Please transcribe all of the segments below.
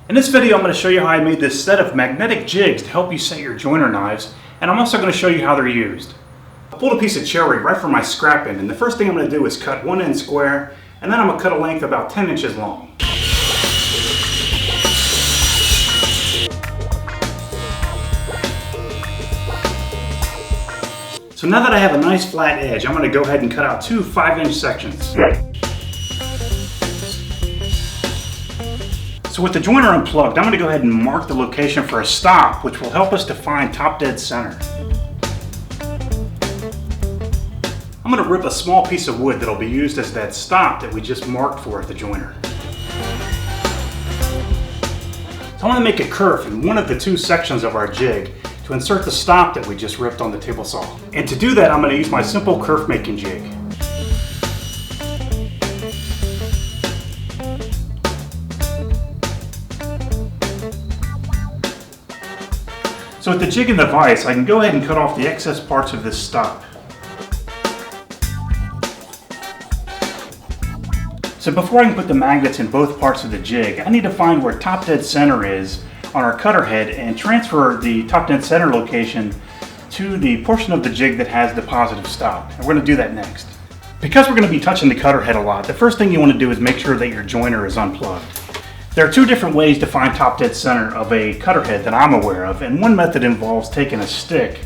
In this video I'm going to show you how I made this set of magnetic jigs to help you set your joiner knives, and I'm also going to show you how they're used. I pulled a piece of cherry right from my scrap end, and the first thing I'm going to do is cut one end square, and then I'm going to cut a length about 10 inches long. So now that I have a nice flat edge, I'm going to go ahead and cut out two 5-inch sections. So with the joiner unplugged, I'm going to go ahead and mark the location for a stop, which will help us to find top dead center. I'm going to rip a small piece of wood that will be used as that stop that we just marked for at the joiner. So I want to make a kerf in one of the two sections of our jig to insert the stop that we just ripped on the table saw. And to do that, I'm going to use my simple kerf making jig. So with the jig and the vise, I can go ahead and cut off the excess parts of this stop. So before I can put the magnets in both parts of the jig, I need to find where top dead center is on our cutter head and transfer the top dead center location to the portion of the jig that has the positive stop. And we're going to do that next. Because we're going to be touching the cutter head a lot, the first thing you want to do is make sure that your joiner is unplugged. There are two different ways to find top dead center of a cutter head that I'm aware of, and one method involves taking a stick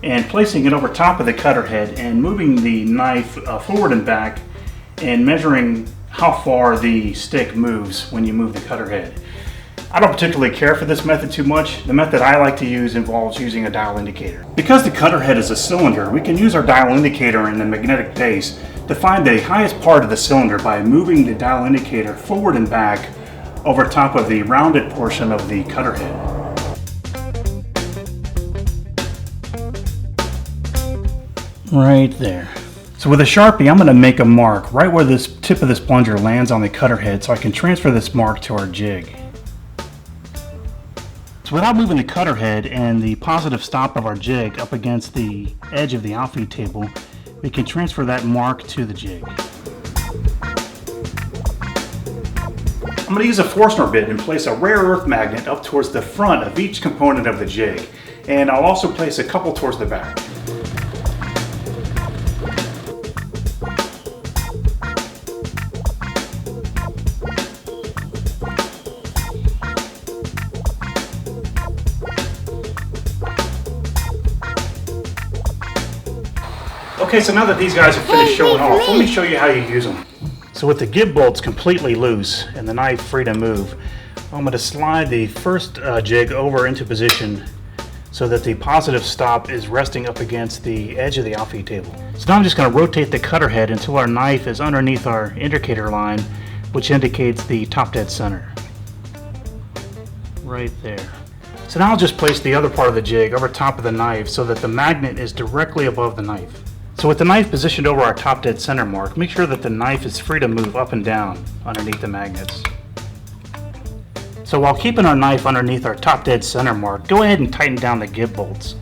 and placing it over top of the cutter head and moving the knife forward and back and measuring how far the stick moves when you move the cutter head. I don't particularly care for this method too much. The method I like to use involves using a dial indicator. Because the cutter head is a cylinder, we can use our dial indicator and the magnetic base to find the highest part of the cylinder by moving the dial indicator forward and back over top of the rounded portion of the cutter head. Right there. So with a Sharpie, I'm going to make a mark right where this tip of this plunger lands on the cutter head so I can transfer this mark to our jig. So without moving the cutter head and the positive stop of our jig up against the edge of the outfeed table, we can transfer that mark to the jig. I'm going to use a Forstner bit and place a rare earth magnet up towards the front of each component of the jig, and I'll also place a couple towards the back. Okay, so now that these guys have finished showing off, let me show you how you use them. So with the gib bolts completely loose and the knife free to move, I'm going to slide the first jig over into position so that the positive stop is resting up against the edge of the outfeed table. So now I'm just going to rotate the cutter head until our knife is underneath our indicator line, which indicates the top dead center. Right there. So now I'll just place the other part of the jig over top of the knife so that the magnet is directly above the knife. So with the knife positioned over our top dead center mark, make sure that the knife is free to move up and down underneath the magnets. So while keeping our knife underneath our top dead center mark, go ahead and tighten down the gib bolts.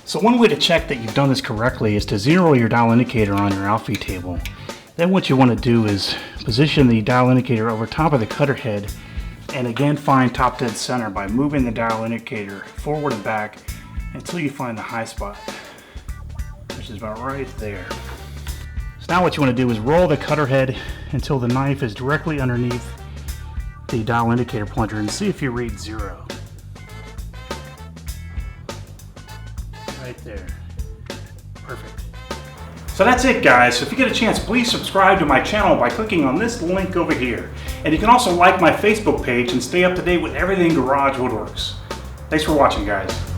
So one way to check that you've done this correctly is to zero your dial indicator on your outfeed table. Then what you want to do is position the dial indicator over top of the cutter head and again find top dead center by moving the dial indicator forward and back until you find the high spot, which is about right there. So now what you want to do is roll the cutter head until the knife is directly underneath the dial indicator plunger and see if you read 0. Right there. Perfect. So that's it, guys. So if you get a chance, please subscribe to my channel by clicking on this link over here. And you can also like my Facebook page and stay up to date with everything Garage Woodworks. Thanks for watching, guys.